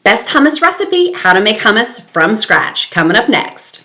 Best hummus recipe, how to make hummus from scratch, coming up next.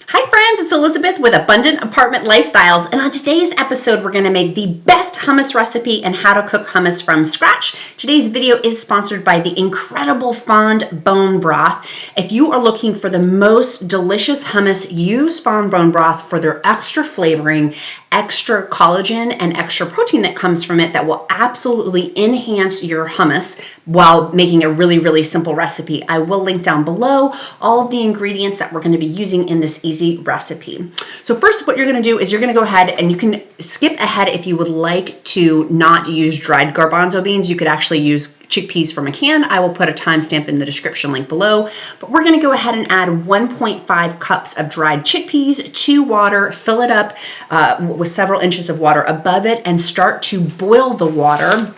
Hi friends, it's Elizabeth with Abundant Apartment Lifestyles, and on today's episode we're going to make the best hummus recipe and how to cook hummus from scratch. Today's video is sponsored by the incredible Fond Bone Broth. If you are looking for the most delicious hummus, use Fond Bone Broth for their extra flavoring, extra collagen, and extra protein that comes from it that will absolutely enhance your hummus while making a really, really simple recipe. I will link down below all of the ingredients that we're going to be using in this easy recipe. So first, what you're going to do is you're going to go ahead and you can skip ahead if you would like to not use dried garbanzo beans. You could actually use chickpeas from a can. I will put a timestamp in the description link below, but we're going to go ahead and add 1.5 cups of dried chickpeas to water, fill it up with several inches of water above it, and start to boil the water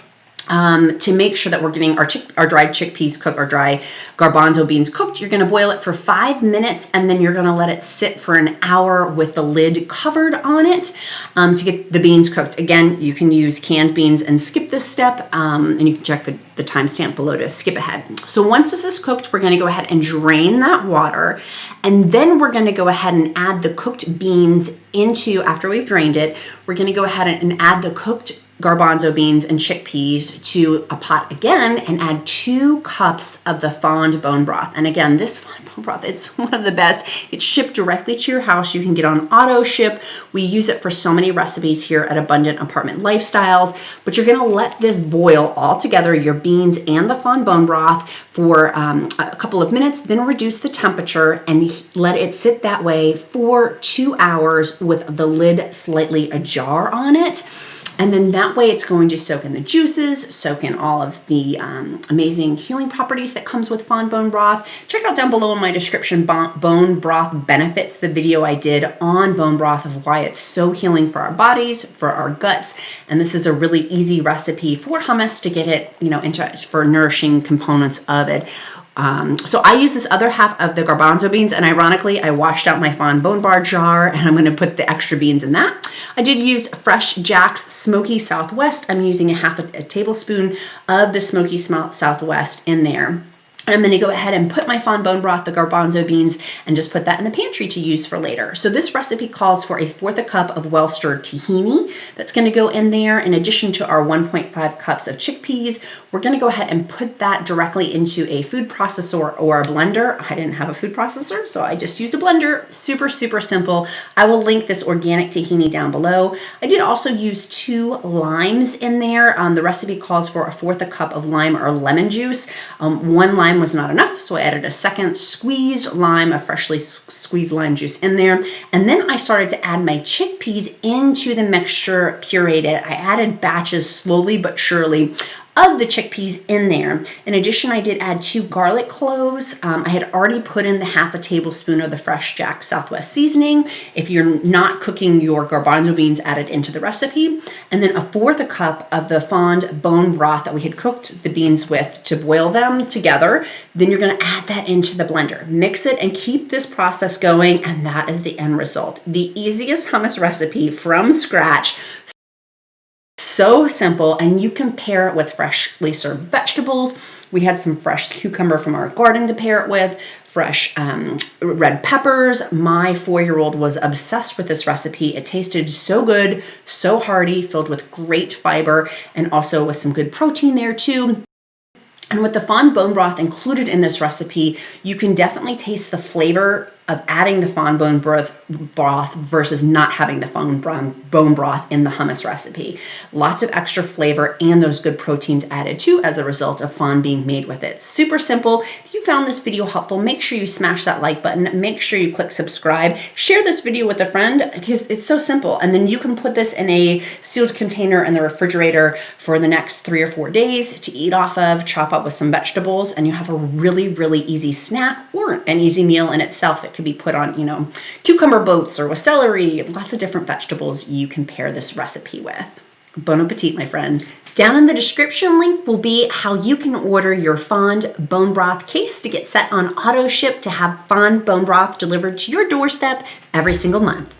to make sure that we're getting our dried chickpeas cooked, our dry garbanzo beans cooked. You're going to boil it for 5 minutes, and then you're going to let it sit for an hour with the lid covered on it to get the beans cooked. Again, you can use canned beans and skip this step, and you can check the timestamp below to skip ahead. So once this is cooked, we're going to go ahead and drain that water, and then we're going to go ahead and add the cooked beans into, after we've drained it, we're going to go ahead and add the cooked garbanzo beans and chickpeas to a pot again and add 2 cups of the Fond Bone Broth. And again, this Fond Bone Broth is one of the best. It's shipped directly to your house. You can get on auto ship. We use it for so many recipes here at Abundant Apartment Lifestyles, but you're going to let this boil all together, your beans and the Fond Bone Broth, for a couple of minutes, then reduce the temperature and let it sit that way for 2 hours with the lid slightly ajar on it. And then that way it's going to soak in the juices, soak in all of the amazing healing properties that comes with Fond Bone Broth. Check out down below in my description bone broth benefits, the video I did on bone broth of why it's so healing for our bodies, for our guts. And this is a really easy recipe for hummus to get it, into for nourishing components of it. So I use this other half of the garbanzo beans, and ironically, I washed out my Fond Bone Bar jar, and I'm going to put the extra beans in that. I did use Fresh Jack's Smoky Southwest. I'm using a tablespoon of the Smoky Southwest in there. And I'm going to go ahead and put my Fond Bone Broth, the garbanzo beans, and just put that in the pantry to use for later. So this recipe calls for 1/4 cup of well-stirred tahini that's going to go in there. In addition to our 1.5 cups of chickpeas, we're going to go ahead and put that directly into a food processor or a blender. I didn't have a food processor, so I just used a blender. Super, super simple. I will link this organic tahini down below. I did also use 2 limes in there. The recipe calls for 1/4 cup of lime or lemon juice. 1 lime was not enough, so I added a second squeezed lime, a freshly squeezed lime juice in there. And then I started to add my chickpeas into the mixture, pureed it. I added batches slowly but surely of the chickpeas in there. In addition, I did add 2 garlic cloves. I had already put in the 1/2 tablespoon of the Fresh Jack Southwest seasoning. If you're not cooking your garbanzo beans, add it into the recipe. And then 1/4 cup of the Fond Bone Broth that we had cooked the beans with to boil them together. Then you're going to add that into the blender. Mix it and keep this process going, and that is the end result. The easiest hummus recipe from scratch. So simple, and you can pair it with freshly served vegetables. We had some fresh cucumber from our garden to pair it with, fresh red peppers. My 4-year-old was obsessed with this recipe. It tasted so good, so hearty, filled with great fiber, and also with some good protein there too. And with the Fond Bone Broth included in this recipe, you can definitely taste the flavor of adding the Fond Bone Broth versus not having the Fond Bone Broth in the hummus recipe. Lots of extra flavor and those good proteins added too as a result of fond being made with it. Super simple. If you found this video helpful, make sure you smash that like button. Make sure you click subscribe. Share this video with a friend because it's so simple. And then you can put this in a sealed container in the refrigerator for the next 3 or 4 days to eat off of, chop up with some vegetables, and you have a really, really easy snack or an easy meal in itself. It could be put on, cucumber boats or with celery, lots of different vegetables you can pair this recipe with. Bon appetit, my friends. Down in the description link will be how you can order your Fond Bone Broth case to get set on auto ship to have Fond Bone Broth delivered to your doorstep every single month.